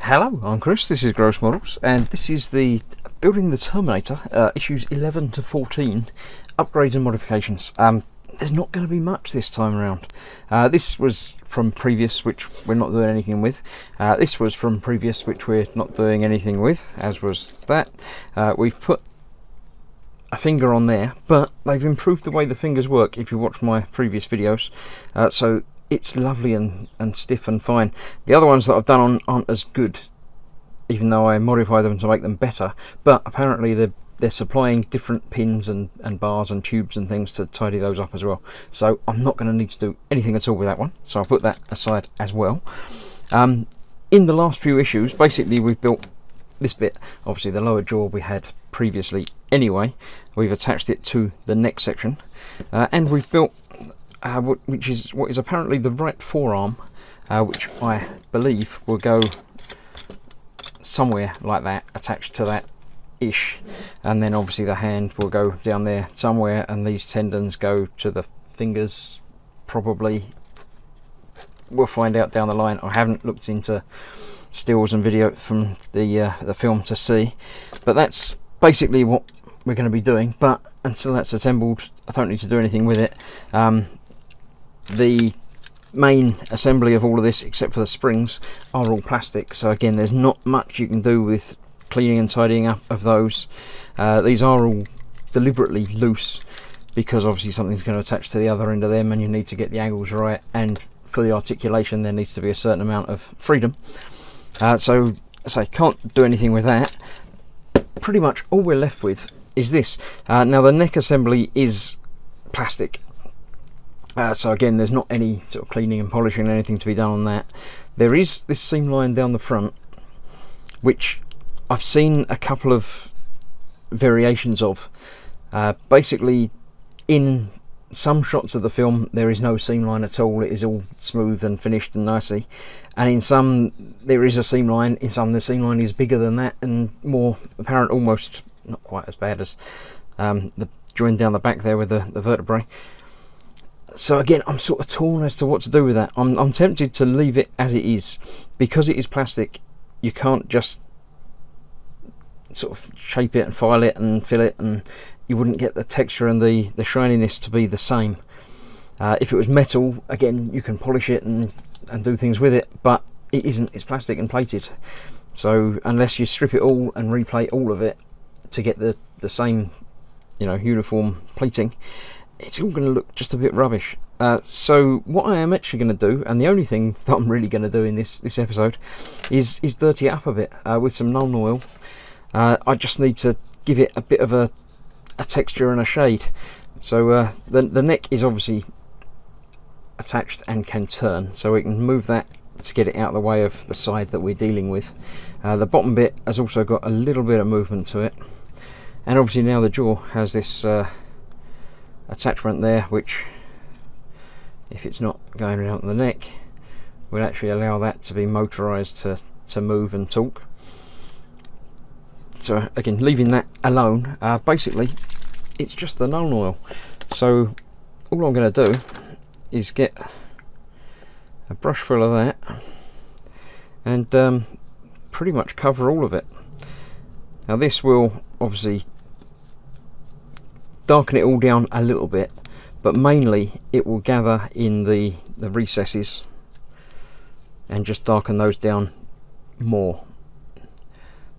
Hello, I'm Chris, this is Gross Models, and this is the Building the Terminator, issues 11 to 14, upgrades and modifications. There's not going to be much this time around. This was from previous, which we're not doing anything with. This was from previous, which we're not doing anything with, as was that. We've put a finger on there, but they've improved the way the fingers work if you watch my previous videos. So it's lovely and stiff and fine. The other ones that I've done aren't as good, even though I modify them to make them better, but apparently they're supplying different pins and bars and tubes and things to tidy those up as well. So I'm not going to need to do anything at all with that one, so I'll put that aside as well. In the last few issues, basically we've built this bit. Obviously the lower jaw we had previously anyway. We've attached it to the neck section, and we've built what is apparently the right forearm, which I believe will go somewhere like that, attached to that ish, and then obviously the hand will go down there somewhere, and these tendons go to the fingers probably. We'll find out down the line. I haven't looked into stills and video from the film to see, but that's basically what we're going to be doing. But until that's assembled, I don't need to do anything with it. The main assembly of all of this, except for the springs, are all plastic, so again there's not much you can do with cleaning and tidying up of those. These are all deliberately loose because obviously something's going to attach to the other end of them, and you need to get the angles right, and for the articulation there needs to be a certain amount of freedom. So I can't do anything with that. Pretty much all we're left with is this. Now the neck assembly is plastic, so again there's not any sort of cleaning and polishing or anything to be done on that. There is this seam line down the front, which I've seen a couple of variations of. Basically in some shots of the film there is no seam line at all, it is all smooth and finished and nicely, and in some there is a seam line, in some the seam line is bigger than that and more apparent, almost not quite as bad as the join down the back there with the vertebrae. So again, I'm sort of torn as to what to do with that. I'm tempted to leave it as it is. Because it is plastic, you can't just sort of shape it and file it and fill it, and you wouldn't get the texture and the shininess to be the same. If it was metal, again, you can polish it and do things with it, but it isn't. It's plastic and plated. So unless you strip it all and replate all of it to get the same, uniform plating, it's all going to look just a bit rubbish. So what I am actually going to do, and the only thing that I'm really going to do in this episode, is dirty it up a bit with some Nuln Oil. I just need to give it a bit of a texture and a shade. So the neck is obviously attached and can turn, so we can move that to get it out of the way of the side that we're dealing with. The bottom bit has also got a little bit of movement to it, and obviously now the jaw has this attachment there, which if it's not going around the neck will actually allow that to be motorized to move and talk. So again, leaving that alone, basically it's just the Nuln Oil. So all I'm going to do is get a brush full of that and pretty much cover all of it. Now this will obviously darken it all down a little bit, but mainly it will gather in the recesses and just darken those down more,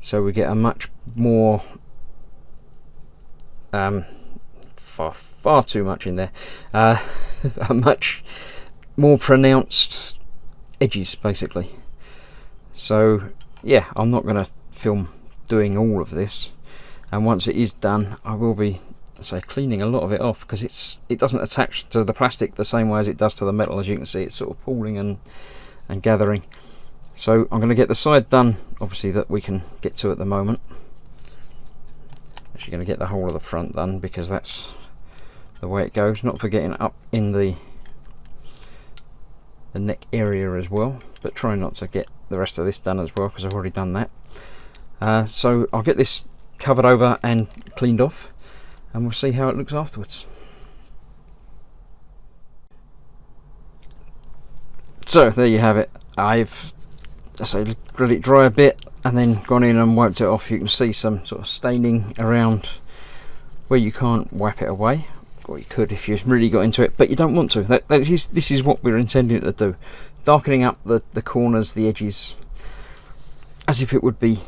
so we get a much more far too much in there, a much more pronounced edges basically. So yeah, I'm not going to film doing all of this, and once it is done I will be cleaning a lot of it off, because it doesn't attach to the plastic the same way as it does to the metal. As you can see, it's sort of pooling and gathering. So I'm going to get the side done, obviously, that we can get to at the moment. Actually going to get the whole of the front done, because that's the way it goes, not forgetting up in the neck area as well, but try not to get the rest of this done as well, because I've already done that. So I'll get this covered over and cleaned off, and we'll see how it looks afterwards. So there you have it. I've so let it dry a bit and then gone in and wiped it off. You can see some sort of staining around where you can't wipe it away, or you could if you really got into it, but you don't want to. This is what we're intending to do, darkening up the corners, the edges, as if it would be,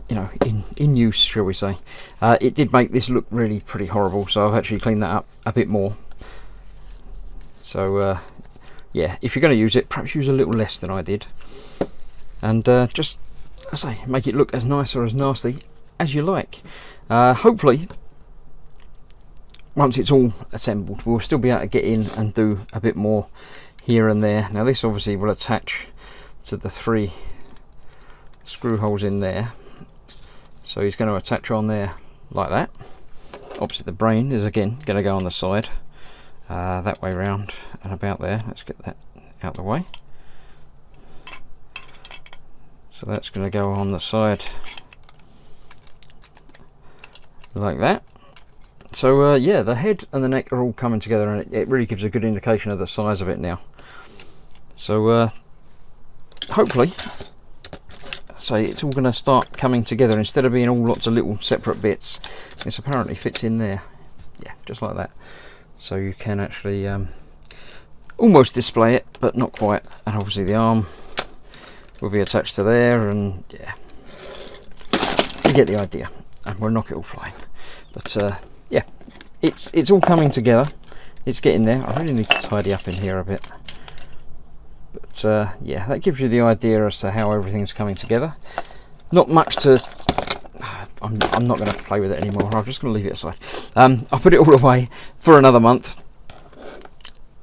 you know, in use, shall we say. It did make this look really pretty horrible, so I've actually cleaned that up a bit more. So yeah, if you're going to use it, perhaps use a little less than I did, and just, I say, make it look as nice or as nasty as you like. Hopefully, once it's all assembled, we'll still be able to get in and do a bit more here and there. Now this obviously will attach to the 3 screw holes in there, so he's going to attach on there like that. Obviously the brain is again going to go on the side, that way round and about there. Let's get that out the way. So that's going to go on the side like that. So yeah, the head and the neck are all coming together, and it really gives a good indication of the size of it now. So hopefully, so it's all going to start coming together instead of being all lots of little separate bits. This apparently fits in there, yeah, just like that. So you can actually almost display it, but not quite. And obviously the arm will be attached to there, and yeah, you get the idea. And we'll knock it all flying. But yeah, it's all coming together. It's getting there. I really need to tidy up in here a bit. But yeah, that gives you the idea as to how everything's coming together. Not much to... I'm not going to play with it anymore. I'm just going to leave it aside. I'll put it all away for another month.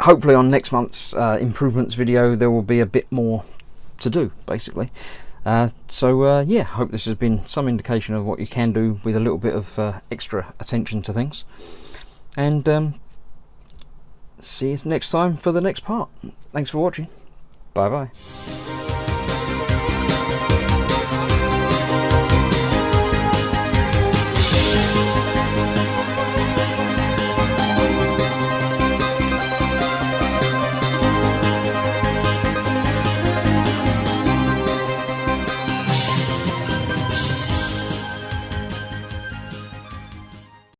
Hopefully on next month's improvements video there will be a bit more to do, basically. So yeah, hope this has been some indication of what you can do with a little bit of extra attention to things. And see you next time for the next part. Thanks for watching. Bye bye.